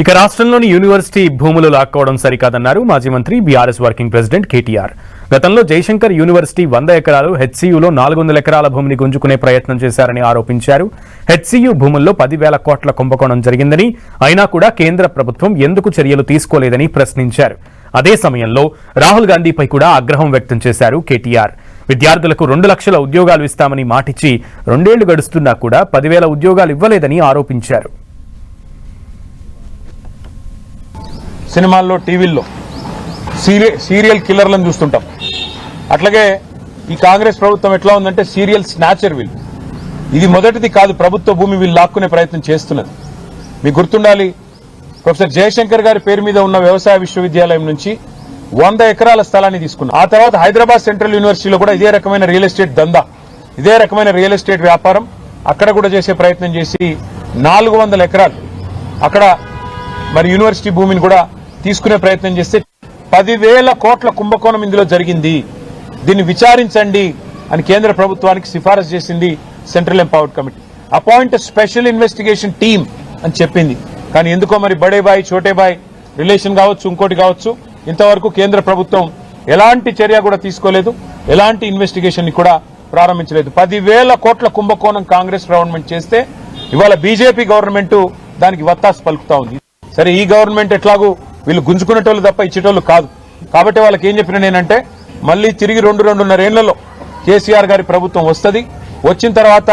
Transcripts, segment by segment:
ఇక రాష్ట్రంలోని యూనివర్సిటీ భూములు లాక్కోవడం సరికాదన్నారు మాజీ మంత్రి బీఆర్ఎస్ వర్కింగ్ ప్రెసిడెంట్ కేటీఆర్. గతంలో జయశంకర్ యూనివర్సిటీ 100 ఎకరాలు, హెచ్సీయూలో 400 ఎకరాల భూమిని గుంజుకునే ప్రయత్నం చేశారని ఆరోపించారు. హెచ్సీయూ భూముల్లో 10,000 కోట్ల కుంభకోణం జరిగిందని, అయినా కూడా కేంద్ర ప్రభుత్వం ఎందుకు చర్యలు తీసుకోలేదని ప్రశ్నించారు. అదే సమయంలో రాహుల్ గాంధీపై కూడా ఆగ్రహం వ్యక్తం చేశారు కేటీఆర్. విద్యార్థులకు 2 లక్షల ఉద్యోగాలు ఇస్తామని మాటిచ్చి 2 ఏళ్లు గడుస్తున్నా కూడా 10,000 ఉద్యోగాలు ఇవ్వలేదని ఆరోపించారు. సినిమాల్లో, టీవీల్లో సీరియల్ కిల్లర్లను చూస్తుంటాం. అట్లాగే ఈ కాంగ్రెస్ ప్రభుత్వం ఎట్లా ఉందంటే సీరియల్ స్నాచర్ వీళ్ళు. ఇది మొదటిది కాదు, ప్రభుత్వ భూమి వీళ్ళు లాక్కునే ప్రయత్నం చేస్తున్నది. మీకు గుర్తుండాలి, ప్రొఫెసర్ జయశంకర్ గారి పేరు మీద ఉన్న వ్యవసాయ విశ్వవిద్యాలయం నుంచి 100 ఎకరాల స్థలాన్ని తీసుకున్నారు. ఆ తర్వాత హైదరాబాద్ సెంట్రల్ యూనివర్సిటీలో కూడా ఇదే రకమైన రియల్ ఎస్టేట్ దందా, ఇదే రకమైన రియల్ ఎస్టేట్ వ్యాపారం అక్కడ కూడా చేసే ప్రయత్నం చేసి 400 ఎకరాలు అక్కడ మరి యూనివర్సిటీ భూమిని కూడా తీసుకునే ప్రయత్నం చేస్తే 10,000 కోట్ల కుంభకోణం ఇందులో జరిగింది, దీన్ని విచారించండి అని కేంద్ర ప్రభుత్వానికి సిఫారసు చేసింది central empowered committee. Appoint special investigation team అని చెప్పింది. కానీ ఎందుకో మరి బడే బాయ్ చోటే బాయ్ రిలేషన్ కావచ్చు, ఇంకోటి కావచ్చు, ఇంతవరకు కేంద్ర ప్రభుత్వం ఎలాంటి చర్య కూడా తీసుకోలేదు, ఎలాంటి ఇన్వెస్టిగేషన్ ని కూడా ప్రారంభించలేదు. 10,000 కోట్ల కుంభకోణం కాంగ్రెస్ గవర్నమెంట్ చేస్తే ఇవాళ బీజేపీ గవర్నమెంట్ దానికి వత్తాసు పలుకుతా ఉంది. సరే, ఈ గవర్నమెంట్ ఎట్లాగూ వీళ్ళు గుంజుకునేటోళ్ళు తప్ప ఇచ్చేటోళ్ళు కాదు. కాబట్టి వాళ్ళకి ఏం చెప్పిన నేనంటే మళ్ళీ తిరిగి 2-2.5 ఏళ్లలో కేసీఆర్ గారి ప్రభుత్వం వస్తుంది. వచ్చిన తర్వాత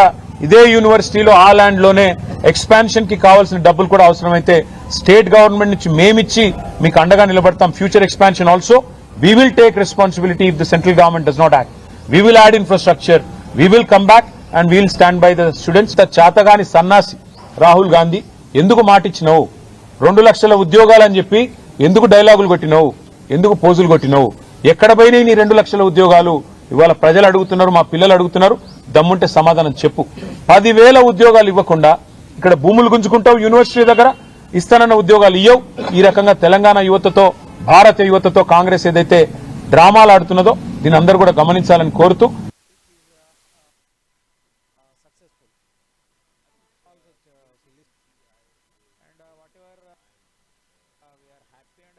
ఇదే యూనివర్సిటీలో ఆ ల్యాండ్ లోనే ఎక్స్పాన్షన్ కి కావాల్సిన డబ్బులు కూడా అవసరమైతే స్టేట్ గవర్నమెంట్ నుంచి మేమిచ్చి మీకు అండగా నిలబడతాం. Future expansion also we will take responsibility if the central government does not act. We will add infrastructure, we will come back and we will stand by the students. చాతగాని సన్నాసి రాహుల్ గాంధీ, ఎందుకు మాటిచ్చినావు? 2 లక్షల ఉద్యోగాలు అని చెప్పి ఎందుకు డైలాగులు కొట్టినావు? ఎందుకు పోజులు కొట్టినావు? ఎక్కడ పోయినాయి నీ 2 లక్షల ఉద్యోగాలు? ఇవాళ ప్రజలు అడుగుతున్నారు, మా పిల్లలు అడుగుతున్నారు. దమ్ముంటే సమాధానం చెప్పు. 10,000 ఉద్యోగాలు ఇవ్వకుండా ఇక్కడ భూములు గుంజుకుంటావు, యూనివర్సిటీ దగ్గర ఇస్తానన్న ఉద్యోగాలు ఇయ్యవు. ఈ రకంగా తెలంగాణ యువతతో, భారత యువతతో కాంగ్రెస్ ఏదైతే డ్రామాలు ఆడుతున్నదో దీని అందరూ కూడా గమనించాలని కోరుతూ we are happy and